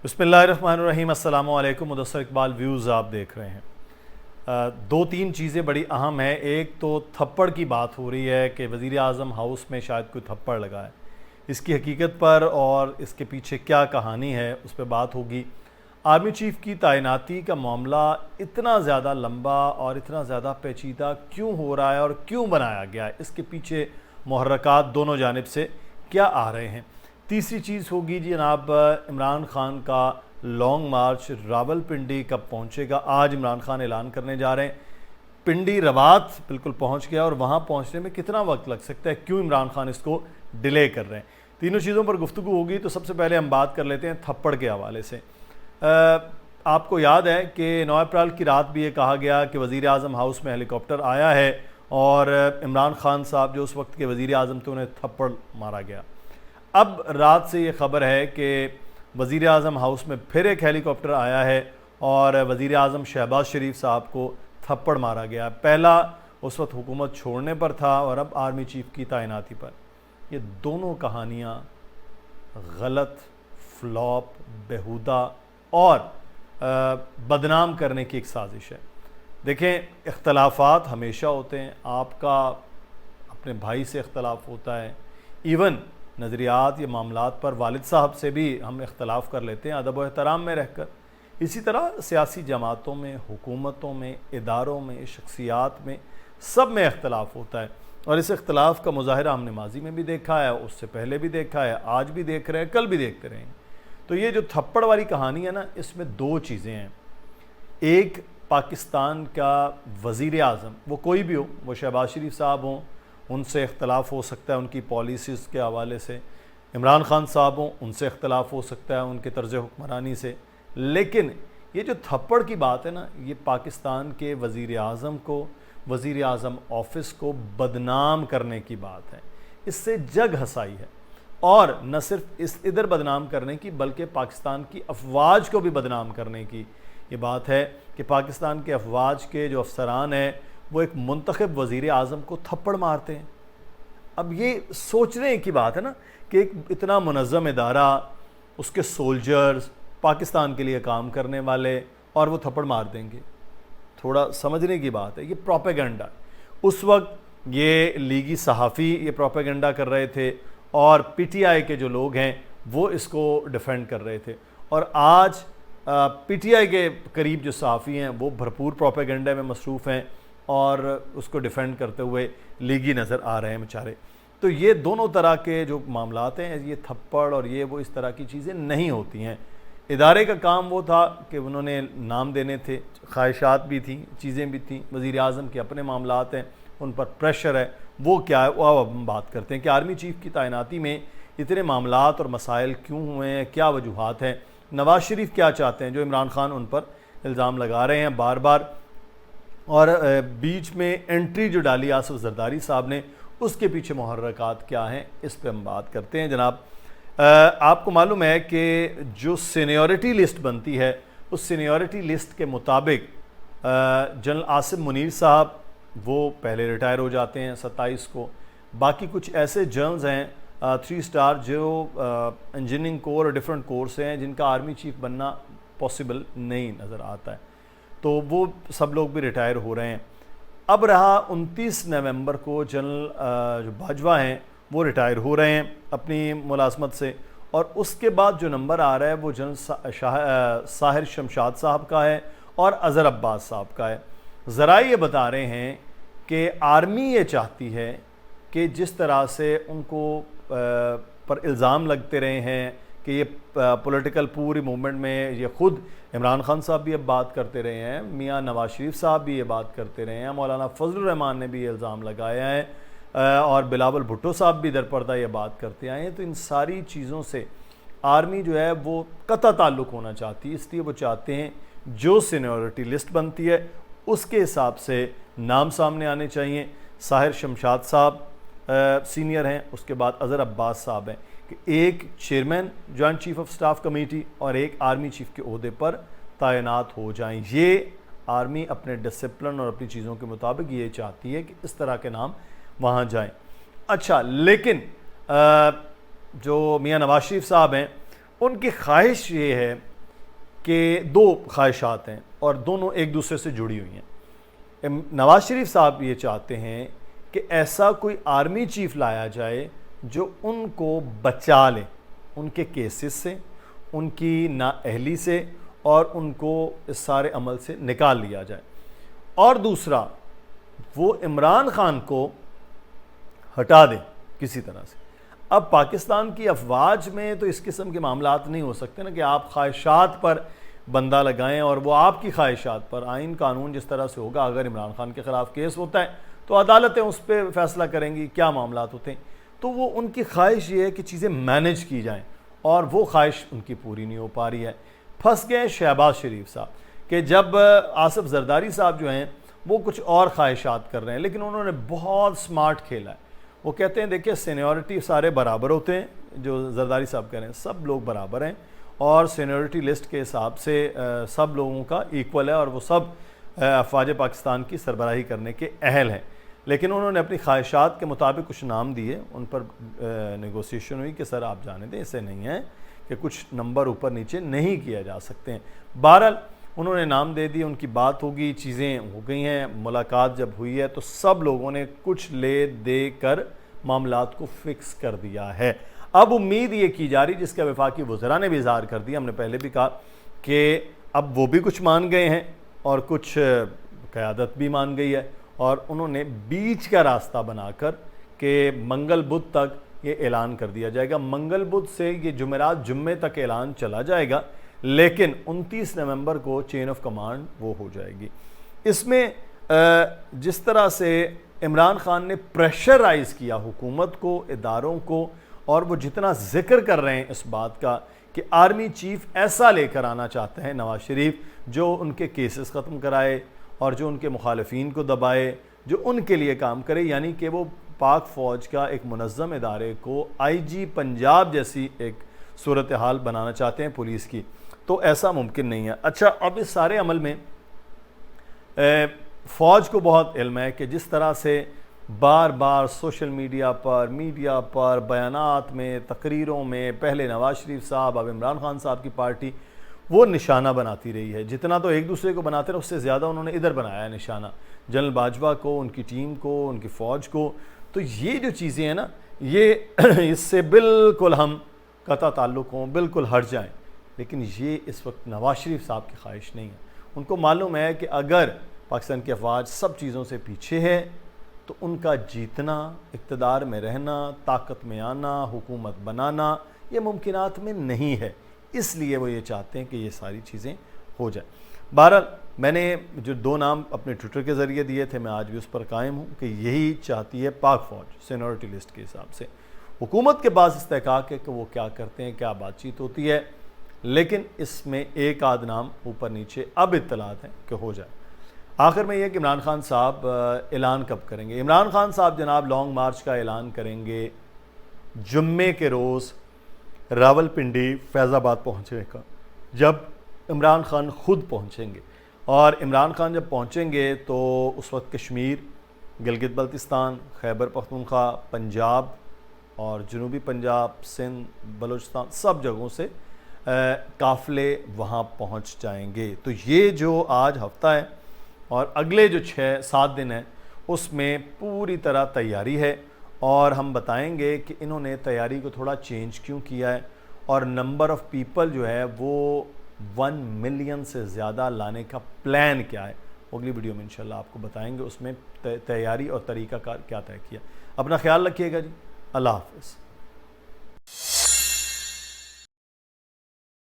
بسم اللہ الرحمن الرحیم۔ السلام علیکم۔ مدثر اقبال ویوز آپ دیکھ رہے ہیں۔ دو تین چیزیں بڑی اہم ہیں۔ ایک تو تھپڑ کی بات ہو رہی ہے کہ وزیر اعظم ہاؤس میں شاید کوئی تھپڑ لگا ہے، اس کی حقیقت پر اور اس کے پیچھے کیا کہانی ہے اس پہ بات ہوگی۔ آرمی چیف کی تعیناتی کا معاملہ اتنا زیادہ لمبا اور اتنا زیادہ پیچیدہ کیوں ہو رہا ہے اور کیوں بنایا گیا ہے، اس کے پیچھے محرکات دونوں جانب سے کیا آ رہے ہیں۔ تیسری چیز ہوگی جناب عمران خان کا لانگ مارچ راول پنڈی کب پہنچے گا۔ آج عمران خان اعلان کرنے جا رہے ہیں، پنڈی روات بالکل پہنچ گیا اور وہاں پہنچنے میں کتنا وقت لگ سکتا ہے، کیوں عمران خان اس کو ڈیلے کر رہے ہیں، تینوں چیزوں پر گفتگو ہوگی۔ تو سب سے پہلے ہم بات کر لیتے ہیں تھپڑ کے حوالے سے۔ آپ کو یاد ہے کہ 9 اپریل کی رات بھی یہ کہا گیا کہ وزیر اعظم ہاؤس میں ہیلی کاپٹر آیا ہے اور عمران خان صاحب جو اس وقت کے وزیر اعظم تھے انہیں تھپڑ مارا گیا۔ اب رات سے یہ خبر ہے کہ وزیر اعظم ہاؤس میں پھر ایک ہیلی کاپٹر آیا ہے اور وزیر اعظم شہباز شریف صاحب کو تھپڑ مارا گیا۔ پہلا اس وقت حکومت چھوڑنے پر تھا اور اب آرمی چیف کی تعیناتی پر۔ یہ دونوں کہانیاں غلط، فلاپ، بیہودہ اور بدنام کرنے کی ایک سازش ہے۔ دیکھیں، اختلافات ہمیشہ ہوتے ہیں، آپ کا اپنے بھائی سے اختلاف ہوتا ہے، ایون نظریات یا معاملات پر والد صاحب سے بھی ہم اختلاف کر لیتے ہیں ادب و احترام میں رہ کر۔ اسی طرح سیاسی جماعتوں میں، حکومتوں میں، اداروں میں، شخصیات میں، سب میں اختلاف ہوتا ہے اور اس اختلاف کا مظاہرہ ہم نے ماضی میں بھی دیکھا ہے، اس سے پہلے بھی دیکھا ہے، آج بھی دیکھ رہے ہیں، کل بھی دیکھتے رہیں گے۔ تو یہ جو تھپڑ والی کہانی ہے نا، اس میں دو چیزیں ہیں۔ ایک، پاکستان کا وزیر اعظم، وہ کوئی بھی ہو، وہ شہباز شریف صاحب ہوں، ان سے اختلاف ہو سکتا ہے ان کی پالیسیز کے حوالے سے، عمران خان صاحب ہوں، ان سے اختلاف ہو سکتا ہے ان کے طرز حکمرانی سے، لیکن یہ جو تھپڑ کی بات ہے نا، یہ پاکستان کے وزیر اعظم کو، وزیر اعظم آفس کو بدنام کرنے کی بات ہے۔ اس سے جگ ہنسائی ہے اور نہ صرف اس ادھر بدنام کرنے کی بلکہ پاکستان کی افواج کو بھی بدنام کرنے کی یہ بات ہے کہ پاکستان کے افواج کے جو افسران ہیں وہ ایک منتخب وزیر اعظم کو تھپڑ مارتے ہیں۔ اب یہ سوچنے کی بات ہے نا کہ ایک اتنا منظم ادارہ، اس کے سولجرز، پاکستان کے لیے کام کرنے والے، اور وہ تھپڑ مار دیں گے۔ تھوڑا سمجھنے کی بات ہے، یہ پروپیگنڈا۔ اس وقت یہ لیگی صحافی یہ پروپیگنڈا کر رہے تھے اور پی ٹی آئی کے جو لوگ ہیں وہ اس کو ڈیفینڈ کر رہے تھے، اور آج پی ٹی آئی کے قریب جو صحافی ہیں وہ بھرپور پروپیگنڈا میں مصروف ہیں اور اس کو ڈیفینڈ کرتے ہوئے لیگی نظر آ رہے ہیں بیچارے۔ تو یہ دونوں طرح کے جو معاملات ہیں، یہ تھپڑ اور یہ وہ اس طرح کی چیزیں نہیں ہوتی ہیں۔ ادارے کا کام وہ تھا کہ انہوں نے نام دینے تھے، خواہشات بھی تھیں، چیزیں بھی تھیں، وزیر اعظم کے اپنے معاملات ہیں، ان پر پریشر ہے، وہ کیا ہے وہ اب ہم بات کرتے ہیں کہ آرمی چیف کی تعیناتی میں اتنے معاملات اور مسائل کیوں ہوئے ہیں، کیا وجوہات ہیں، نواز شریف کیا چاہتے ہیں جو عمران خان ان پر الزام لگا رہے ہیں بار بار، اور بیچ میں انٹری جو ڈالی آصف زرداری صاحب نے، اس کے پیچھے محرکات کیا ہیں، اس پہ ہم بات کرتے ہیں۔ جناب، آپ کو معلوم ہے کہ جو سینیورٹی لسٹ بنتی ہے، اس سینیورٹی لسٹ کے مطابق جنرل عاصم منیر صاحب وہ پہلے ریٹائر ہو جاتے ہیں 27 کو۔ باقی کچھ ایسے جنرلز ہیں 3 سٹار جو انجینئرنگ کور اور ڈیفرنٹ کورس ہیں جن کا آرمی چیف بننا پاسبل نہیں نظر آتا ہے، تو وہ سب لوگ بھی ریٹائر ہو رہے ہیں۔ اب رہا 29 نومبر کو جنرل جو باجوہ ہیں وہ ریٹائر ہو رہے ہیں اپنی ملازمت سے، اور اس کے بعد جو نمبر آ رہا ہے وہ جنرل ساحر شمشاد صاحب کا ہے اور اظہر عباس صاحب کا ہے۔ ذرائع یہ بتا رہے ہیں کہ آرمی یہ چاہتی ہے کہ جس طرح سے ان کو پر الزام لگتے رہے ہیں کہ یہ پولیٹیکل پوری موومنٹ میں، یہ خود عمران خان صاحب بھی اب بات کرتے رہے ہیں، میاں نواز شریف صاحب بھی یہ بات کرتے رہے ہیں، مولانا فضل الرحمان نے بھی یہ الزام لگایا ہے، اور بلاول بھٹو صاحب بھی در پردہ یہ بات کرتے آئے ہیں۔ تو ان ساری چیزوں سے آرمی جو ہے وہ قطع تعلق ہونا چاہتی ہے، اس لیے وہ چاہتے ہیں جو سینیورٹی لسٹ بنتی ہے اس کے حساب سے نام سامنے آنے چاہیے۔ ساحر شمشاد صاحب سینئر ہیں، اس کے بعد اظہر عباس صاحب ہیں، کہ ایک chairman joint chief of staff committee اور ایک آرمی چیف کے عہدے پر تعینات ہو جائیں۔ یہ آرمی اپنے ڈسپلن اور اپنی چیزوں کے مطابق یہ چاہتی ہے کہ اس طرح کے نام وہاں جائیں۔ اچھا، لیکن جو میاں نواز شریف صاحب ہیں ان کی خواہش یہ ہے کہ دو خواہشات ہیں اور دونوں ایک دوسرے سے جڑی ہوئی ہیں۔ نواز شریف صاحب یہ چاہتے ہیں کہ ایسا کوئی آرمی چیف لایا جائے جو ان کو بچا لے ان کے کیسز سے، ان کی نااہلی سے، اور ان کو اس سارے عمل سے نکال لیا جائے۔ اور دوسرا، وہ عمران خان کو ہٹا دیں کسی طرح سے۔ اب پاکستان کی افواج میں تو اس قسم کے معاملات نہیں ہو سکتے نا کہ آپ خواہشات پر بندہ لگائیں اور وہ آپ کی خواہشات پر، آئین قانون جس طرح سے ہوگا، اگر عمران خان کے خلاف کیس ہوتا ہے تو عدالتیں اس پہ فیصلہ کریں گی کیا معاملات ہوتے ہیں۔ تو وہ ان کی خواہش یہ ہے کہ چیزیں مینج کی جائیں، اور وہ خواہش ان کی پوری نہیں ہو پا رہی ہے۔ پھنس گئے شہباز شریف صاحب کہ جب آصف زرداری صاحب جو ہیں وہ کچھ اور خواہشات کر رہے ہیں، لیکن انہوں نے بہت سمارٹ کھیلا ہے۔ وہ کہتے ہیں دیکھیں سینیورٹی سارے برابر ہوتے ہیں، جو زرداری صاحب کہہ رہے ہیں سب لوگ برابر ہیں، اور سینیورٹی لسٹ کے حساب سے سب لوگوں کا ایکول ہے، اور وہ سب افواج پاکستان کی سربراہی کرنے کے اہل ہیں۔ لیکن انہوں نے اپنی خواہشات کے مطابق کچھ نام دیے، ان پر نیگوسیشن ہوئی کہ سر آپ جانے دیں، اسے نہیں ہے کہ کچھ نمبر اوپر نیچے نہیں کیا جا سکتے ہیں۔ بہرحال انہوں نے نام دے دی، ان کی بات ہوگی، چیزیں ہو گئی ہیں، ملاقات جب ہوئی ہے تو سب لوگوں نے کچھ لے دے کر معاملات کو فکس کر دیا ہے۔ اب امید یہ کی جا رہی، جس کا وفاقی وزراء نے بھی اظہار کر دیا، ہم نے پہلے بھی کہا کہ اب وہ بھی کچھ مان گئے ہیں اور کچھ قیادت بھی مان گئی ہے، اور انہوں نے بیچ کا راستہ بنا کر کہ منگل بدھ تک یہ اعلان کر دیا جائے گا۔ منگل بدھ سے یہ جمعرات جمعے تک اعلان چلا جائے گا، لیکن 29 نومبر کو چین آف کمانڈ وہ ہو جائے گی۔ اس میں جس طرح سے عمران خان نے پریشرائز کیا حکومت کو، اداروں کو، اور وہ جتنا ذکر کر رہے ہیں اس بات کا کہ آرمی چیف ایسا لے کر آنا چاہتے ہیں نواز شریف جو ان کے کیسز ختم کرائے اور جو ان کے مخالفین کو دبائے، جو ان کے لیے کام کرے، یعنی کہ وہ پاک فوج کا ایک منظم ادارے کو آئی جی پنجاب جیسی ایک صورتحال بنانا چاہتے ہیں پولیس کی، تو ایسا ممکن نہیں ہے۔ اچھا، اب اس سارے عمل میں فوج کو بہت علم ہے کہ جس طرح سے بار بار سوشل میڈیا پر بیانات میں، تقریروں میں، پہلے نواز شریف صاحب، اب عمران خان صاحب کی پارٹی وہ نشانہ بناتی رہی ہے، جتنا تو ایک دوسرے کو بناتے رہے اس سے زیادہ انہوں نے ادھر بنایا ہے نشانہ، جنرل باجوہ کو، ان کی ٹیم کو، ان کی فوج کو۔ تو یہ جو چیزیں ہیں نا، یہ اس سے بالکل ہم قطع تعلق ہوں، بالکل ہٹ جائیں، لیکن یہ اس وقت نواز شریف صاحب کی خواہش نہیں ہے۔ ان کو معلوم ہے کہ اگر پاکستان کی افواج سب چیزوں سے پیچھے ہے تو ان کا جیتنا، اقتدار میں رہنا، طاقت میں آنا، حکومت بنانا یہ ممکنات میں نہیں ہے، اس لیے وہ یہ چاہتے ہیں کہ یہ ساری چیزیں ہو جائیں۔ بہرحال میں نے جو دو نام اپنے ٹویٹر کے ذریعے دیے تھے، میں آج بھی اس پر قائم ہوں کہ یہی چاہتی ہے پاک فوج سینیورٹی لسٹ کے حساب سے۔ حکومت کے پاس استحقاق ہے کہ وہ کیا کرتے ہیں، کیا بات چیت ہوتی ہے، لیکن اس میں ایک آدھ نام اوپر نیچے اب اطلاعات ہیں کہ ہو جائے۔ آخر میں یہ کہ عمران خان صاحب اعلان کب کریں گے؟ عمران خان صاحب جناب لانگ مارچ کا اعلان کریں گے جمعے کے روز راول پنڈی فیض آباد پہنچنے کا، جب عمران خان خود پہنچیں گے۔ اور عمران خان جب پہنچیں گے تو اس وقت کشمیر، گلگت بلتستان، خیبر پختونخوا، پنجاب اور جنوبی پنجاب، سندھ، بلوچستان، سب جگہوں سے قافلے وہاں پہنچ جائیں گے۔ تو یہ جو آج ہفتہ ہے اور اگلے جو 6-7 دن ہیں اس میں پوری طرح تیاری ہے، اور ہم بتائیں گے کہ انہوں نے تیاری کو تھوڑا چینج کیوں کیا ہے، اور نمبر آف پیپل جو ہے وہ 1 ملین سے زیادہ لانے کا پلان کیا ہے۔ اگلی ویڈیو میں انشاءاللہ آپ کو بتائیں گے اس میں تیاری اور طریقہ کار کیا طے کیا۔ اپنا خیال رکھیے گا جی، اللہ حافظ۔